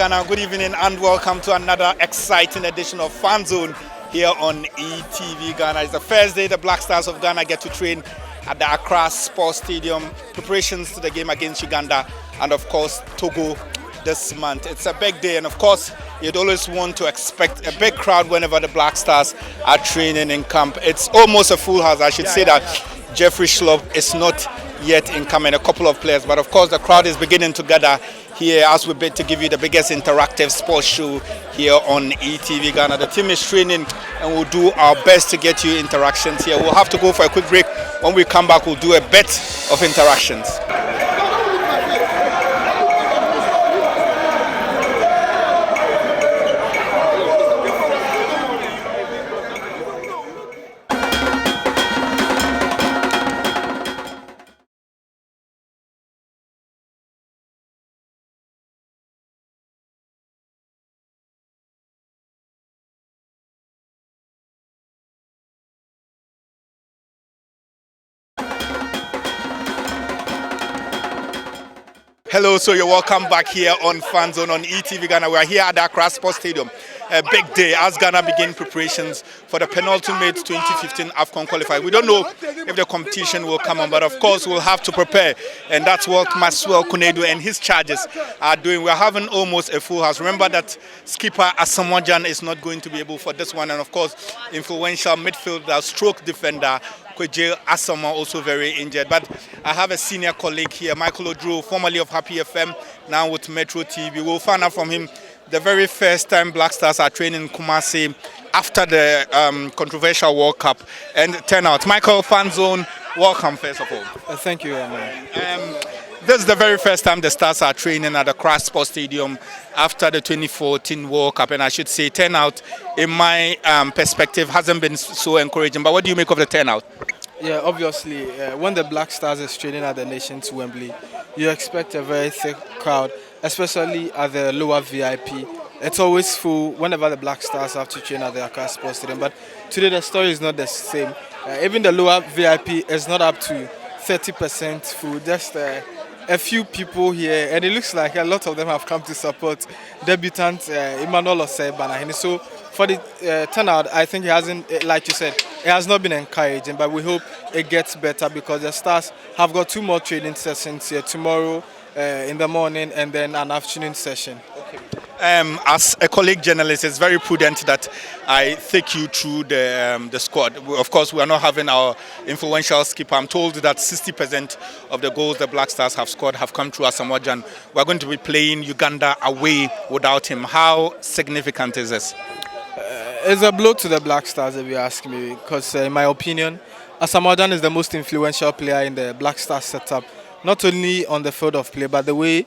Ghana, good evening and welcome to another exciting edition of Fan Zone here on ETV Ghana. It's the first day the Black Stars of Ghana get to train at the Accra Sports Stadium. Preparations to the game against Uganda and of course Togo this month. It's a big day and of course you'd always want to expect a big crowd whenever the Black Stars are training in camp. It's almost a full house. I should say that Jeffrey Schlupp is not yet in camp and a couple of players, but of course the crowd is beginning to gather here as we bid to give you the biggest interactive sports show here on ETV Ghana. The team is training and we'll do our best to get you interactions here. We'll have to go for a quick break. When we come back, we'll do a bit of interactions. Hello, so you're welcome back here on Fan Zone on ETV Ghana. We're here at the Accra Sports Stadium. A big day as Ghana begin preparations for the penultimate 2015 AFCON qualifier. We don't know if the competition will come on, but of course we'll have to prepare. And that's what Maxwell Kunedu and his charges are doing. We're having almost a full house. Remember that skipper Asamoah Gyan is not going to be able for this one. And of course, influential midfielder, stroke defender, Kwejay Asamoah also very injured. But I have a senior colleague here, Michael Oduro, formerly of Happy FM, now with Metro TV. We'll find out from him the very first time Black Stars are training in Kumasi after the controversial World Cup and turnout. Michael, Fan Zone, welcome first of all. Thank you, man. This is the very first time the Stars are training at the Accra Sports Stadium after the 2014 World Cup, and I should say turnout, in my perspective, hasn't been so encouraging. But what do you make of the turnout? Yeah, obviously, when the Black Stars is training at the Nations Wembley, you expect a very thick crowd, especially at the lower VIP. It's always full whenever the Black Stars have to train at the Accra Sports Stadium. But today the story is not the same. Even the lower VIP is not up to 30% full. Just a few people here, and it looks like a lot of them have come to support debutant Emmanuel Osei-Banahene. So for the turnout, I think it hasn't, like you said, it has not been encouraging, but we hope it gets better because the Stars have got 2 more training sessions here, tomorrow in the morning and then an afternoon session. Okay. As a colleague journalist, it's very prudent that I take you through the squad. Of course, we are not having our influential skipper. I'm told that 60% of the goals the Black Stars have scored have come through Asamoah Gyan. We're going to be playing Uganda away without him. How significant is this? It's a blow to the Black Stars, if you ask me, because in my opinion, Asamoah Gyan is the most influential player in the Black Stars setup. Not only on the field of play, but the way,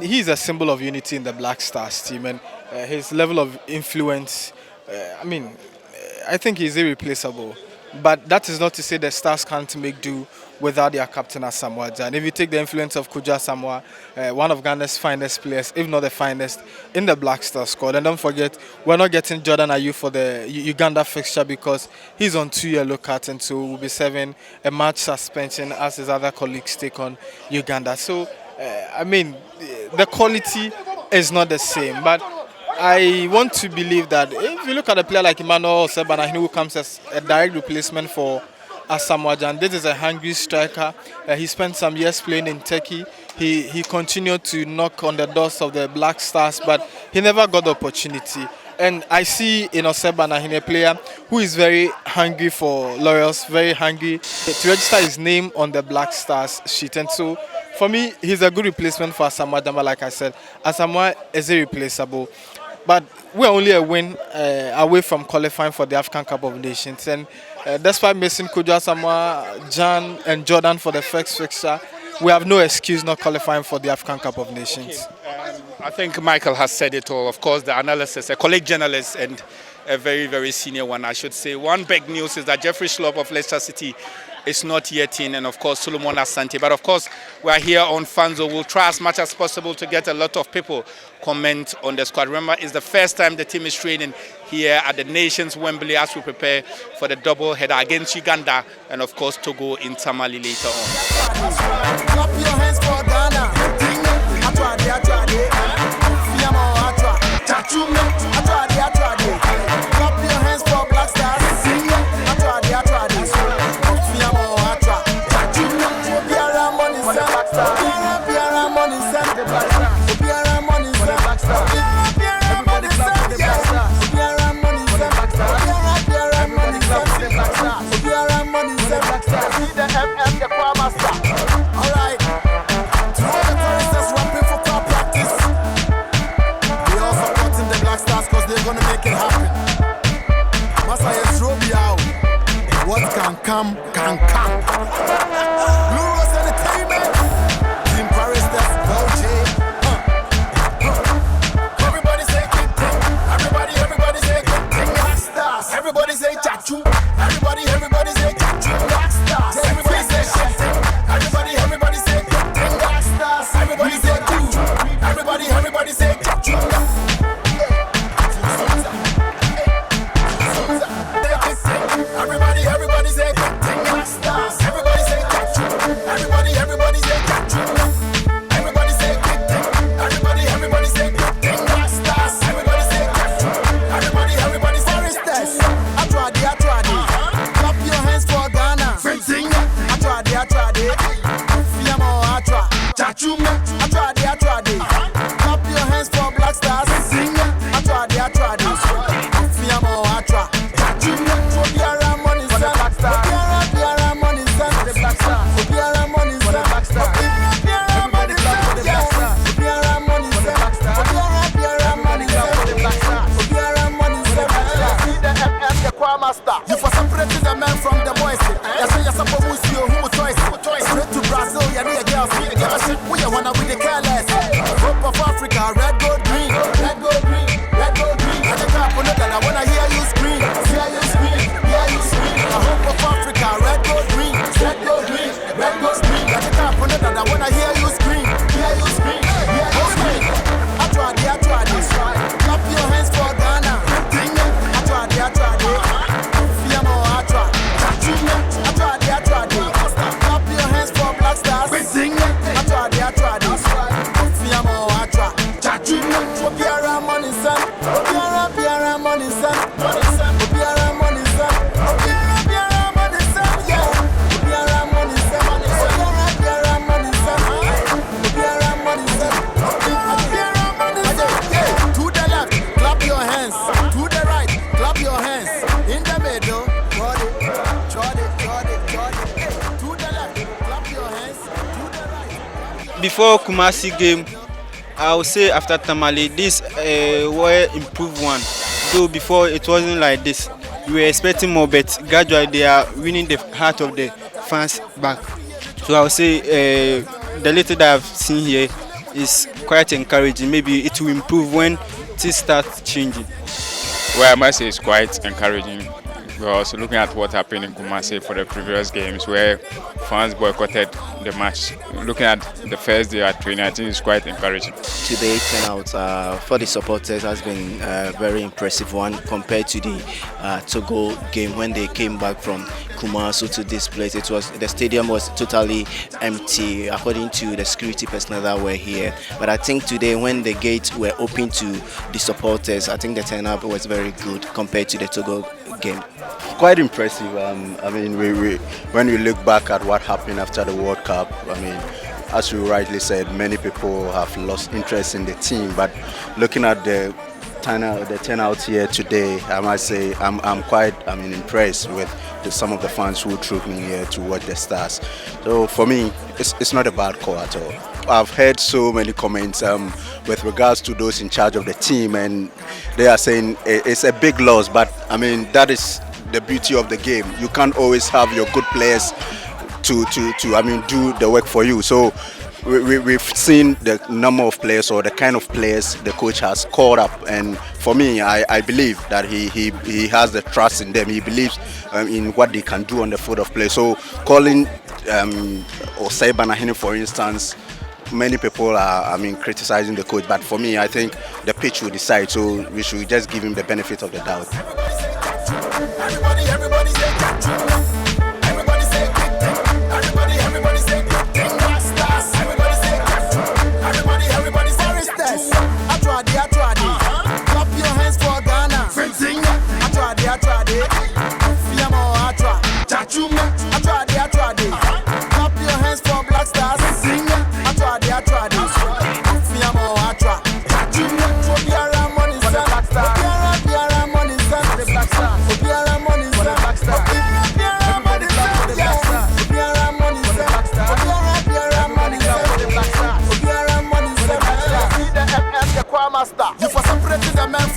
he's a symbol of unity in the Black Stars team, and his level of influence, I think he's irreplaceable. But that is not to say the Stars can't make do without their captain Asamoah Gyan. If you take the influence of Kwejay Asamoah, one of Ghana's finest players, if not the finest, in the Black Stars squad. And don't forget, we're not getting Jordan Ayew for the Uganda fixture because he's on 2 yellow cards and so will be serving a match suspension as his other colleagues take on Uganda. So, the quality is not the same. But I want to believe that if you look at a player like Emmanuel Osei-Banahene, who comes as a direct replacement for Asamoah Gyan, this is a hungry striker. He spent some years playing in Turkey. He continued to knock on the doors of the Black Stars, but he never got the opportunity. And I see in Osei-Banahene a player who is very hungry for laurels, very hungry to register his name on the Black Stars sheet. And so, for me, he's a good replacement for Asamoah Gyan. Like I said, Asamoah is irreplaceable. But we're only a win away from qualifying for the African Cup of Nations. And despite missing Kwejay Asamoah, Gyan and Jordan for the first fixture, we have no excuse not qualifying for the African Cup of Nations. Okay. I think Michael has said it all. Of course, the analysis, a colleague journalist and a very, very senior one, I should say. One big news is that Jeffrey Schlupp of Leicester City is not yet in, and of course Solomon Asante. But of course, we're here on Fan Zone. We'll try as much as possible to get a lot of people comment on the squad. Remember, it's the first time the team is training here at the Nations Wembley as we prepare for the double header against Uganda and of course Togo in Tamale later on. Clap your hands for Ghana. Clap your hands for Black Stars. Alright. To all the choristers rapping for car practice, they all supporting the Black Stars because they're gonna make it happen. Massa is Robbie out. What can come, can come. Blue Rose Entertainment, Team Choristers, OJ. Everybody say good thing. Everybody say good thing. Black Stars. Everybody say chachu. Everybody say chachu. Black Stars. Everybody say shit. Everybody say good thing. Black Stars. Everybody say chachu. Everybody say chachu. Everybody say good thing. Black Stars. Everybody say chachu. Everybody say chachu. Everybody say good thing. Everybody say good thing. Black Stars. Everybody say chachu. Everybody say choristers. I tried it. Clap your hands for Ghana. Sing. I tried it. Fiamo, I tried. Chachu. I tried it. Clap your hands for Black Stars. Sing. I tried it. Fiamo, I tried. Chachu. Obiara money for the Black Stars. Obiara money for the Black Stars. Obiara money for the Black Stars. Obiara money for the Black Stars. Obiara money for the Black Stars. Obiara money for the Black Stars. Obiara money for the Black Stars. See the MM, the choir master. You for separating the men from the boys. You're supposed to see who choice. Straight to Brazil, you need a girl. We are one of the careless. Hope of Africa, red, gold, green. Red, gold, green. Red, gold, green. I just can't put that. I wanna hear you scream. Hear you scream. I hope of Africa, red, gold, green. Red, gold, green. Red, gold, green. I just can't put that. I wanna hear you scream. Hear you scream. I tried it. Clap your hands for Ghana. I tried it. Fiamo, I tried. I tried it. Clap your hands for Black Stars. I tried it. Fiamo, I tried. Obiara money son. Obiara money son. Obiara money son. Obiara money son. Yeah. Obiara money son. Obiara money son. Obiara money son. Obiara money son. Yeah. To the left, clap your hands. To the right, clap your hands. In the middle, draw it. To the left, clap your hands. To the right. Before Kumasi game, I would say after Tamale, this were improved one. Though before it wasn't like this. We were expecting more, but gradually they are winning the heart of the fans back. So I would say the little that I've seen here is quite encouraging. Maybe it will improve when things start changing. Well, I must say it's quite encouraging because looking at what happened in Kumasi for the previous games where fans boycotted the match, looking at the first day at training, I think it's quite encouraging. Today turnout for the supporters has been a very impressive one compared to the Togo game when they came back from Kumasi to this place. The stadium was totally empty according to the security personnel that were here. But I think today when the gates were open to the supporters, I think the turnout was very good compared to the Togo game. Quite impressive. I mean, when we look back at what happened after the World Cup, I mean, as you rightly said, many people have lost interest in the team. But looking at the turnout here today, I must say I'm quite impressed with some of the fans who trooped me here to watch the Stars. So for me, it's not a bad call at all. I've heard so many comments with regards to those in charge of the team, and they are saying it's a big loss. But I mean, that is the beauty of the game. You can't always have your good players to do the work for you. So we've seen the number of players or the kind of players the coach has called up, and for me, I believe that he has the trust in them. He believes in what they can do on the field of play. So calling Osei Banahene, for instance, many people are criticizing the coach, but for me, I think the pitch will decide. So we should just give him the benefit of the doubt. Everybody say everybody say everybody say Black Stars. Everybody say everybody say choristers. I tried it. Clap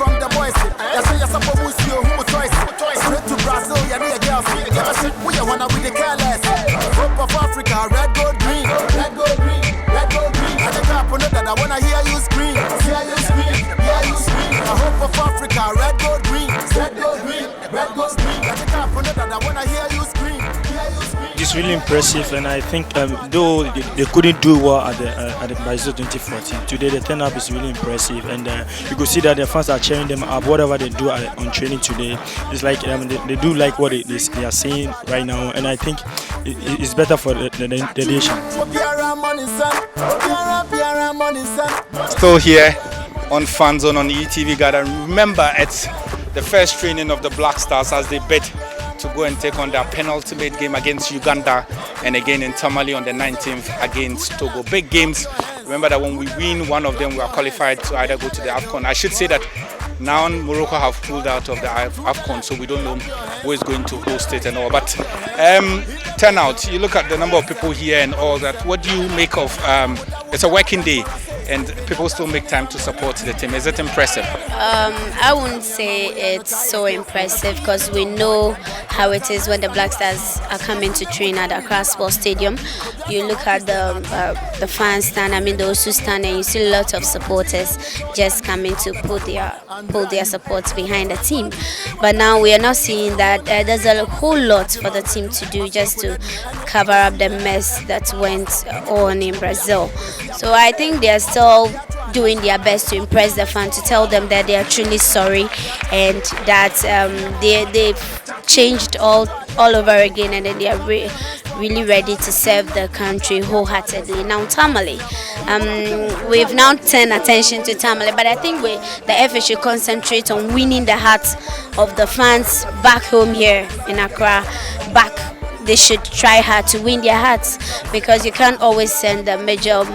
from the boys. Yes, yes, I'm who choice. Straight to Brazil, yeah, me a girl. We are one with the careless. Hope of Africa, red, gold, green. Red, gold, green. Red, gold, green. I just can't put that I wanna hear you scream. Hear you scream. Hear you scream. I hope of Africa, red, gold, green. Red, gold, green. Red, gold, green. I just can't put that I wanna hear you scream. Hear you scream. It's really impressive, and I think though they couldn't do well at the Brazil 2014, today the turn-up is really impressive, and you could see that the fans are cheering them up. Whatever they do on training today, it's like they do like what they are saying right now, and I think it's better for the nation. Still here on Fan Zone on ETV Ghana. Remember, it's the first training of the Black Stars as they bet to go and take on their penultimate game against Uganda, and again in Tamale on the 19th against Togo. Big games. Remember that when we win one of them, we are qualified to either go to the AFCON. I should say that now Morocco have pulled out of the AFCON, so we don't know who is going to host it and all. But turnout, you look at the number of people here and all that. What do you make of? It's a working day, and people still make time to support the team. Is it impressive? I wouldn't say it's so impressive because we know how it is when the Black Stars are coming to train at Accra Sports Stadium. You look at the fan stand, those who stand, and you see a lot of supporters just coming to put their support behind the team. But now we are not seeing that. There's a whole lot for the team to do just to cover up the mess that went on in Brazil. So I think they are still doing their best to impress the fans, to tell them that they are truly sorry and that they've changed all over again, and then they are really ready to serve the country wholeheartedly. Now Tamale, we've now turned attention to Tamale, but I think the FA should concentrate on winning the hearts of the fans back home here in Accra. They should try hard to win their hearts, because you can't always send the major.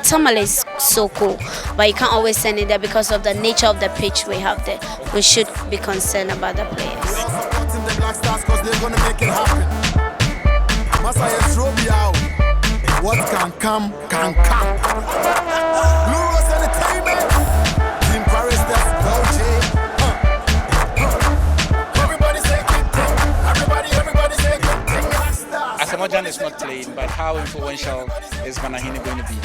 Tamale is so cool, but you can't always send it there because of the nature of the pitch we have there. We should be concerned about the players. What can come, can come. Blue Rose Entertainment, Team Paris, that's Dolce. Everybody say good thing. Everybody say good thing. Asamoah is not playing, but how influential is Banahini going to be?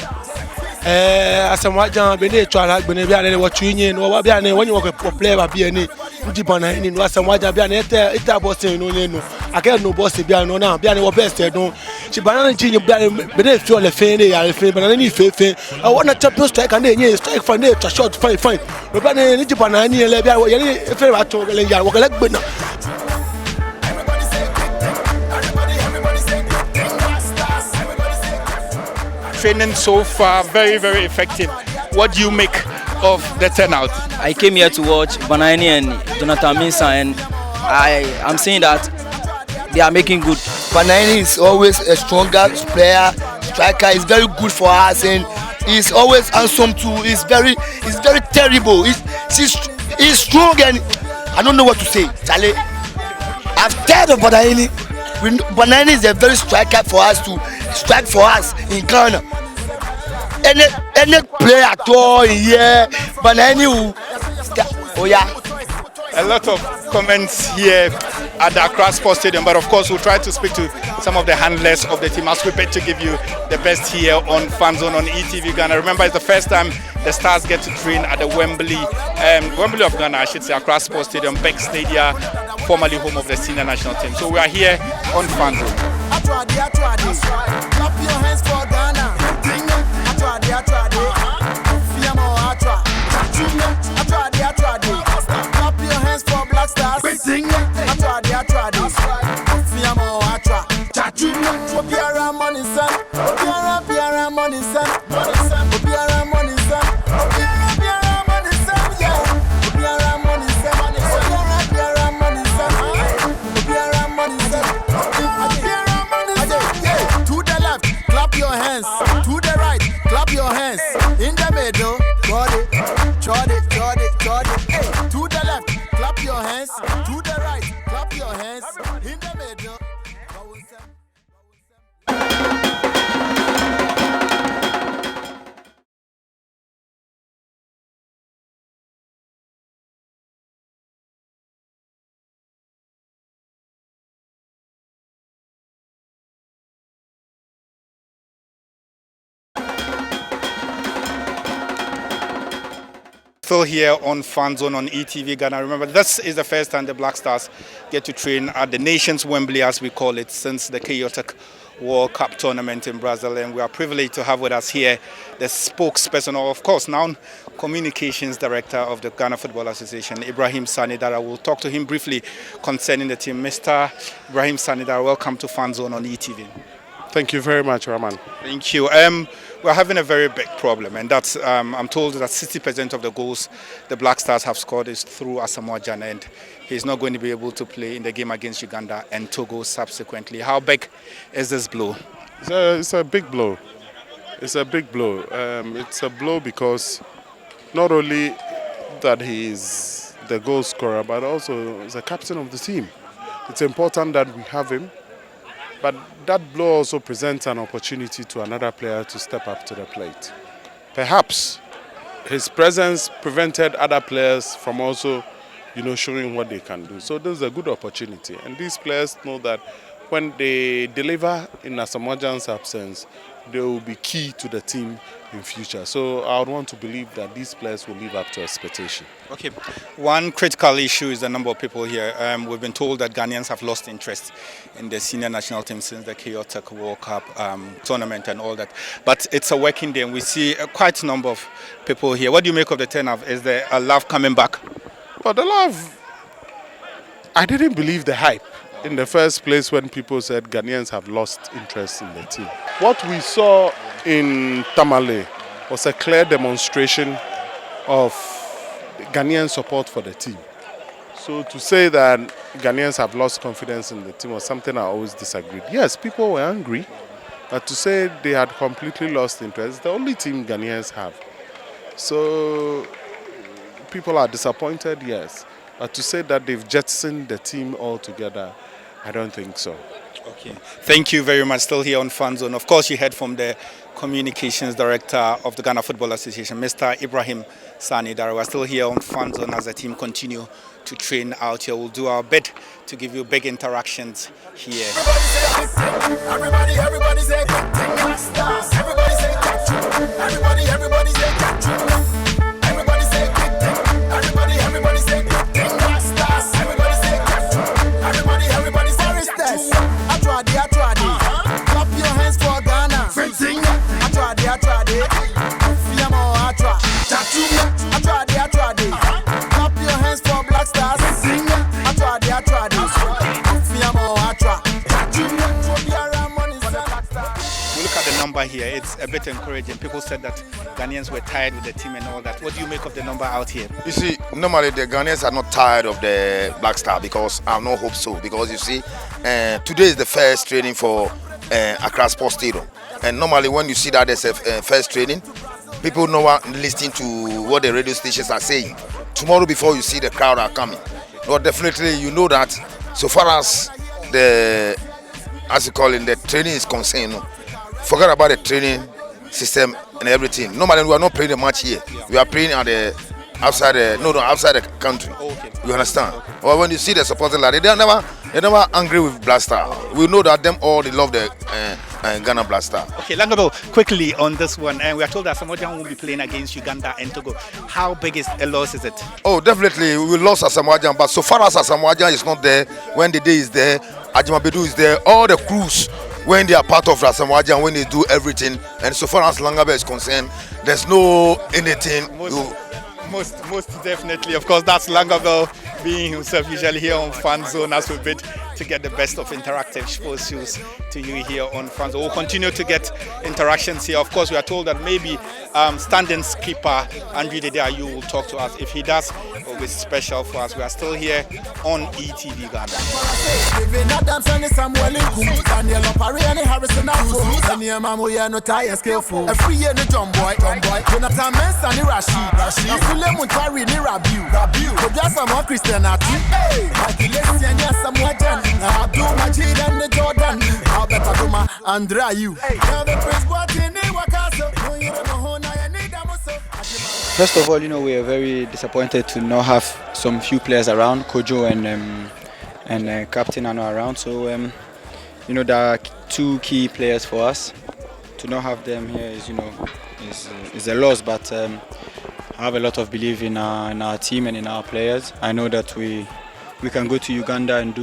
Asamoah bene twala bene bia ne watwinye no wa bia ne wonye wo player bia ne ndi Banahini no Asamoah bia ne eta boss no nye no ake no boss bia no na bia ne wo best do chi Banahini chi bia bene fi ole fe ne ya fe Banahini fe I want a champion striker ne nye strike for ne to shot fine no bia ne ndi Banahini le bia ye ne fe ba to le ya wo gele gbena. Training so far very, very effective. What do you make of the turnout? I came here to watch Banahini and Jonathan Mensah, and I'm saying that they are making good. Banahini is always a stronger player, striker. Is very good for us, and he's always handsome too. He's very terrible. He's strong, and I don't know what to say. Charlie, I'm tired of Banahini. Banahini is a very striker for us to strike for us in Ghana. Any player at all in here, Banahini will. Oh yeah. A lot of comments here at the Accra Sports Stadium, but of course we'll try to speak to some of the handlers of the team as we bet to give you the best here on Fan Zone on ETV Ghana. Remember, it's the first time the Stars get to train at the Wembley of Ghana, I should say, Accra Sports Stadium, Beck Stadium, formerly home of the senior national team. So we are here on Fan Zone. Clap your hands for Ghana. Clap your hands for Black Stars. Obiara money son. Obiara money son. Obiara money son. Obiara money son. Yeah. Obiara money son. Obiara money son. Obiara money son. Obiara money son. Yeah. To the left, clap your hands. To the right, clap your hands. Still here on Fan Zone on ETV Ghana. Remember, this is the first time the Black Stars get to train at the Nations Wembley, as we call it, since the chaotic World Cup tournament in Brazil. And we are privileged to have with us here the spokesperson, or of course now communications director of the Ghana Football Association, Ibrahim Sani Dara. We'll talk to him briefly concerning the team. Mr. Ibrahim Sani Dara, welcome to Fan Zone on ETV. Thank you very much, Raman. Thank you. We're having a very big problem, and that's I'm told that 60% of the goals the Black Stars have scored is through Asamoah Gyan, and he's not going to be able to play in the game against Uganda and Togo subsequently. How big is this blow? It's a big blow. It's a big blow. It's a blow because not only that he is the goal scorer, but also is the captain of the team. It's important that we have him. But that blow also presents an opportunity to another player to step up to the plate. Perhaps his presence prevented other players from also, showing what they can do. So this is a good opportunity. And these players know that when they deliver in Asamoah Gyan's absence, they will be key to the team in future. So I would want to believe that these players will live up to expectation. Okay. One critical issue is the number of people here. We've been told that Ghanaians have lost interest in the senior national team since the chaotic World Cup tournament and all that. But it's a working day and we see quite a number of people here. What do you make of the turnout? Is there a love coming back? Well, the love, I didn't believe the hype in the first place when people said Ghanaians have lost interest in the team. What we saw in Tamale was a clear demonstration of Ghanaian support for the team. So to say that Ghanaians have lost confidence in the team was something I always disagreed. Yes, people were angry, but to say they had completely lost interest, the only team Ghanaians have. So people are disappointed, yes. But to say that they've jettisoned the team altogether, I don't think so. Okay. Thank you very much. Still here on Fan Zone. Of course, you heard from the communications director of the Ghana Football Association, Mr. Ibrahim Sani Dara. We're still here on Fan Zone as the team continue to train out here. We'll do our bit to give you big interactions here. Everybody say Black Stars. Everybody say everybody say everybody say everybody say Black Stars. Everybody say everybody say I tried it. Clap your hands for Ghana. I tried it. I tried it. Clap your hands for Black Stars. I tried it. We look at the number here, it's a bit encouraging. People said that Ghanaians were tired with the team and all that. What do you make of the number out here? You see, normally the Ghanaians are not tired of the Black Star because I have no hope so. Because you see, today is the first training for Accra Sports Stadium. And normally when you see that there's a first training, people know what listening to what the radio stations are saying. Tomorrow before you see the crowd are coming. But definitely you know that so far as the, as you call it, the training is concerned, forget about the training system and everything. Normally we are not playing the match here. We are playing at the outside the country. Okay. You understand? Or when you see the supporters, like they're never angry with Black Star. We know that them all they love the Ghana Black Star. Okay, Langabo, quickly on this one, and we are told that Asamoah Gyan will be playing against Uganda and Togo. How big is a loss is it? Oh, definitely we lost Asamoah Gyan, but so far as Asamoah Gyan is not there, when the day is there, Ajimabedu is there, all the crews when they are part of Asamoah Gyan, when they do everything, and so far as Langabo is concerned, there's no anything. Most definitely, of course, that's Langabo being himself usually here on Fan Zone as we bid to get the best of interactive sports news to you here on Fan Zone. We'll continue to get interactions here. Of course, we are told that maybe standing skipper Andrew Dede Ayew will talk to us. If he does, it will be special for us. We are still here on ETV Ghana. Andrea, you. First of all, we are very disappointed to not have some few players around. Kojo and Captain are not around, so there are two key players for us. To not have them here is a loss, but I have a lot of belief in our team and in our players. I know that we can go to Uganda and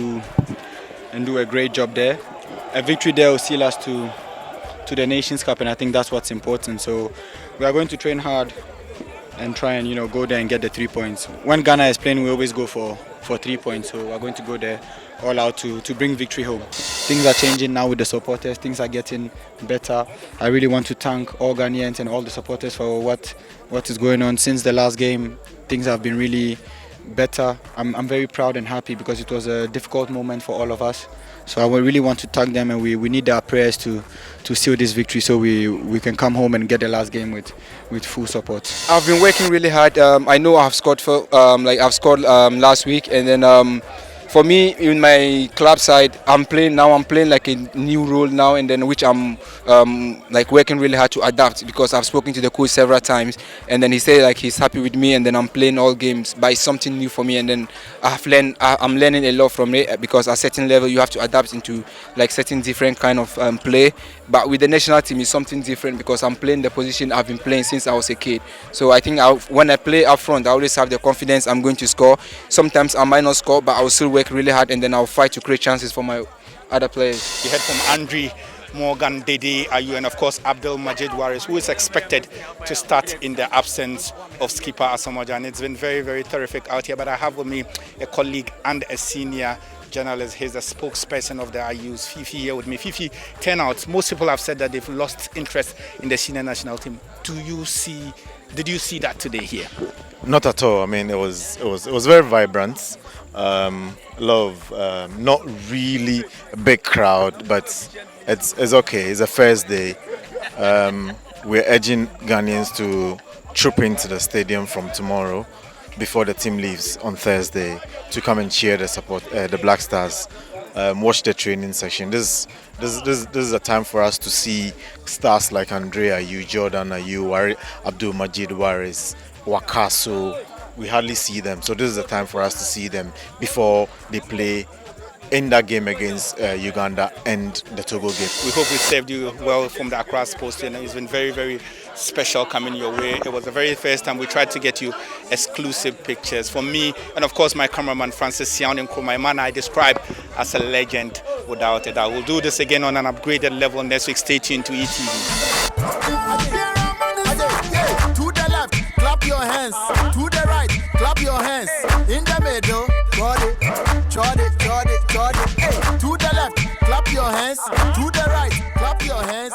do a great job there. A victory there will seal us to the Nations Cup, and I think that's what's important. So we are going to train hard and try and go there and get the 3 points. When Ghana is playing, we always go for 3 points. So we are going to go there all out to bring victory home. Things are changing now with the supporters. Things are getting better. I really want to thank all Ghanaians and all the supporters for what is going on since the last game. Things have been really better. I'm very proud and happy because it was a difficult moment for all of us. So I really want to thank them, and we need our prayers to seal this victory so we can come home and get the last game with full support. I've been working really hard. I know I've scored last week, and then for me in my club side, I'm playing like a new role now, and then which I'm working really hard to adapt, because I've spoken to the coach several times, and then he said like he's happy with me, and then I'm playing all games, but it's something new for me, and then I'm learning a lot from it, because at a certain level you have to adapt into like certain different kind of play. But with the national team, it's something different because I'm playing the position I've been playing since I was a kid. So I think when I play up front, I always have the confidence I'm going to score. Sometimes I might not score, but I will still work really hard, and then I'll fight to create chances for my other players. You heard from Andre Morgan, Dede Ayew, and of course Abdul Majid Waris, who is expected to start in the absence of skipper Asamoah Gyan. It's been very, very terrific out here, but I have with me a colleague and a senior journalist. He's the spokesperson of the Ayus, Fifi, here with me. Fifi, turnout. Most people have said that they've lost interest in the senior national team. Did you see that today here? Not at all. I mean, it was very vibrant. A lot of not really a big crowd, but it's okay. It's a first day. We're urging Ghanaians to troop into the stadium from tomorrow before the team leaves on Thursday to come and cheer the Black Stars. Watch the training session. This is a time for us to see stars like Andre Ayew, Jordan Ayew, Abdul Majid Waris, Wakaso. We hardly see them, so this is a time for us to see them before they play in that game against Uganda and the Togo game. We hope we served you well from the Accra Sports, and it's been very, very special coming your way. It was the very first time we tried to get you exclusive pictures. For me, and of course my cameraman Francis Siaunenko, my man I describe as a legend without a doubt. We'll do this again on an upgraded level next week. Stay tuned to ETV. To the left, clap your hands. To the right, clap your hands. In the middle, trot it. Hey, to the left, clap your hands. To the right, clap your hands.